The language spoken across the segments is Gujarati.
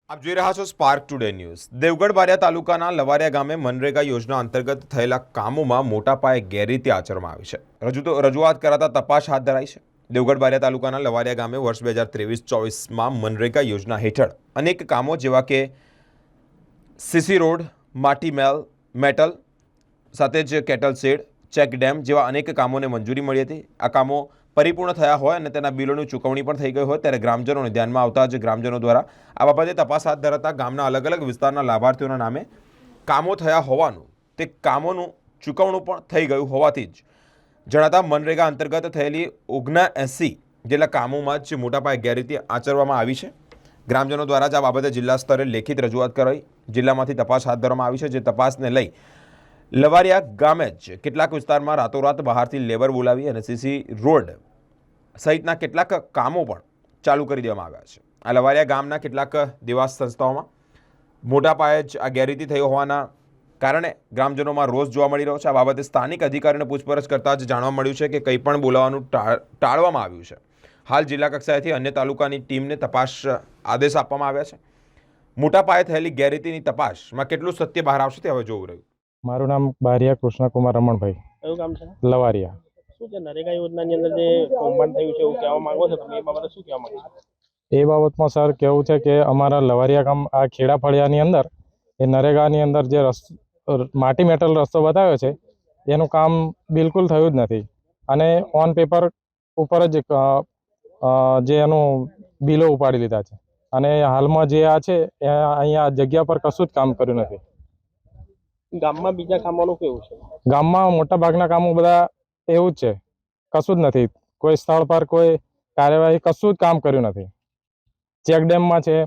આપ જોઈ રહ્યા છો spark today news. Devgadh Bariya તાલુકાના લવારિયા ગામે મનરેગા યોજના અંતર્ગત થયેલા કામોમાં મોટા પાયે ગેરરીતિ આચરવામાં આવી છે। રજૂઆત કરાતા તપાસ હાથ ધરાઈ છે। દેવગઢ બારિયા તાલુકાના લવારિયા ગામે વર્ષ 2023-24માં મનરેગા યોજના હેઠળ અનેક કામો જેવા કે સીસી રોડ, માટી મેટલ સાથે જ કેટલ શેડ, ચેક ડેમ જેવા અનેક કામોને મંજૂરી મળી હતી। આ કામો પરિપૂર્ણ થયા હોય અને તેના બિલોની ચૂકવણી પણ થઈ ગઈ હોય ત્યારે ગ્રામજનોને ધ્યાનમાં આવતા જ ગ્રામજનો દ્વારા આ બાબતે તપાસ હાથ ધરાતા ગામના અલગ અલગ વિસ્તારના લાભાર્થીઓના નામે કામો થયા હોવાનું, તે કામોનું ચૂકવણું પણ થઈ ગયું હોવાથી જ જણાતા મનરેગા અંતર્ગત થયેલી 79 જેટલા કામોમાં જ મોટા પાયે ગેરરીતિ આચરવામાં આવી છે। ગ્રામજનો દ્વારા જ આ બાબતે જિલ્લા સ્તરે લેખિત રજૂઆત કરાઈ જિલ્લામાંથી તપાસ હાથ ધરવામાં આવી છે। જે તપાસને લઈ લવારિયા ગામે જ કેટલાક વિસ્તારમાં રાતોરાત બહારથી લેબર બોલાવી અને સીસી રોડ સહિતના કેટલાક કામો પણ ચાલુ કરી દેવામાં આવ્યા છે। આ લવારિયા ગામના કેટલાક દેવાસ સંસ્થાઓમાં મોટા પાયે જ આ ગેરરીતિ થઈ હોવાના કારણે ગ્રામજનોમાં રોષ જોવા મળી રહ્યો છે। આ બાબતે સ્થાનિક અધિકારીને પૂછપરછ કરતાં જ જાણવા મળ્યું છે કે કંઈ પણ બોલાવવાનું ટાળવામાં આવ્યું છે। હાલ જિલ્લા કક્ષાએથી અન્ય તાલુકાની ટીમને તપાસ આદેશ આપવામાં આવ્યા છે। મોટા પાયે થયેલી ગેરરીતિની તપાસમાં કેટલું સત્ય બહાર આવશે તે હવે જોવું રહ્યું। મારું નામ બારિયા કૃષ્ણકુમાર રમણભાઈ, કયું ગામ છે? લવારિયા। શું છે નરેગા યોજનાની અંદર જે કૌભાંડ થયું છે એવું કહેવા માંગો છો તમે? એ બાબતે શું કહેવા માંગો છો? એ બાબતમાં સર કેવું છે કે અમારા લવારિયા ગામ આ ખેડા ફળિયાની અંદર એ નરેગાની અંદર જે માટી મેટલ રસ્તો બતાવ્યો છે એનું કામ બિલકુલ થયું જ નથી અને ઓન પેપર ઉપર જ જે એનું બિલો ઉપાડી લીધા છે અને હાલમાં જે આ છે એ અહીંયા જગ્યા પર કશું જ કામ કર્યું નથી। ગામમાં બીજા કામોનું કેવું છે? ગામમાં મોટા ભાગના કામો બધા એવું જ છે, કશું જ નથી। કોઈ સ્થળ પર કોઈ કાર્યવાહી કશું જ કામ કર્યું નથી। ચેક ડેમમાં છે,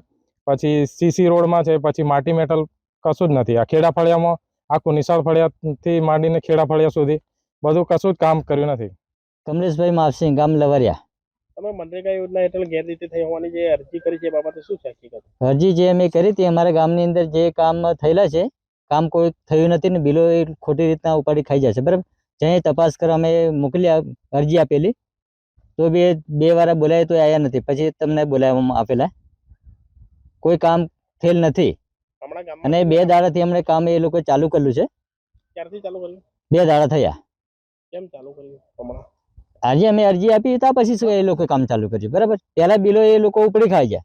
પછી સીસી રોડમાં છે, પછી માટી મેટલ કશું જ નથી। આ ખેડા ફળિયામાં આખું નિશાળ ફળિયાથી માંડીને ખેડા ફળિયા સુધી બધું કશું જ કામ કર્યું નથી। કમલેશભાઈ માવસિંહ, ગામ લવારિયા। તમે મનરેગા યોજના હેઠળ ગેરરીતિ થઈ હોવાની જે અરજી કરી છે એ બાબતે શું છે હકીકત? અરજી જે અમે કરી હતી અમારા ગામની અંદર જે કામ થયેલા છે, કામ કોઈ થયું નથી ને બિલો એ ખોટી રીતના ઉપાડી ખાઈ જાય છે, બરાબર। જ્યાં તપાસ કરવા અમે મોકલી અરજી આપેલી તો બે વાર બોલાય તો આવ્યા નથી, પછી તમને બોલાવવામાં આપેલા, કોઈ કામ થયેલ નથી હમણાં ગામમાં અને 2 દાડાથી અમને કામ એ લોકો ચાલુ કરેલું છે। ક્યારથી ચાલુ કર્યું? 2 દાડા થયા। કેમ ચાલુ કર્યું હમણાં? આજે અમે અરજી આપી ત્યાં પછી શું એ લોકો કામ ચાલુ કર્યું, બરાબર। પહેલા બિલો એ લોકો ઉપડી ખાઈ જાય।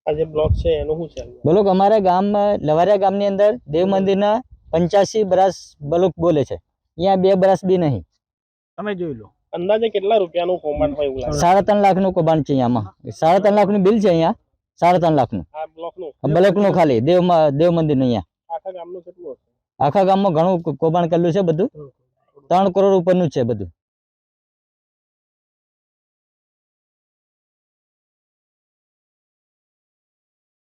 આ જે બ્લોક છે એનું શું છે? બ્લોક અમારા ગામમાં લવારિયા ગામની અંદર દેવ મંદિરના 85 બ્રાસ બ્લોક બોલે છે, અહીંયા 2 બ્રાસ બી નહીં। તમે જોઈ લો અંદાજે કેટલા રૂપિયાનું કૌભાંડ હોય એવું લાગે? 3.5 લાખનું કૌભાંડ છે અહીંયામાં। 3.5 લાખનું બિલ છે અહીંયા, 3.5 લાખનું આ બ્લોકનું બ્લોકનું ખાલી દેવ મંદિરનું। અહીંયા આખા ગામનું કેટલું હશે? આખા ગામમાં ઘણું કૌભાંડ કરેલું છે, બધું 3 કરોડ ઉપરનું છે બધું।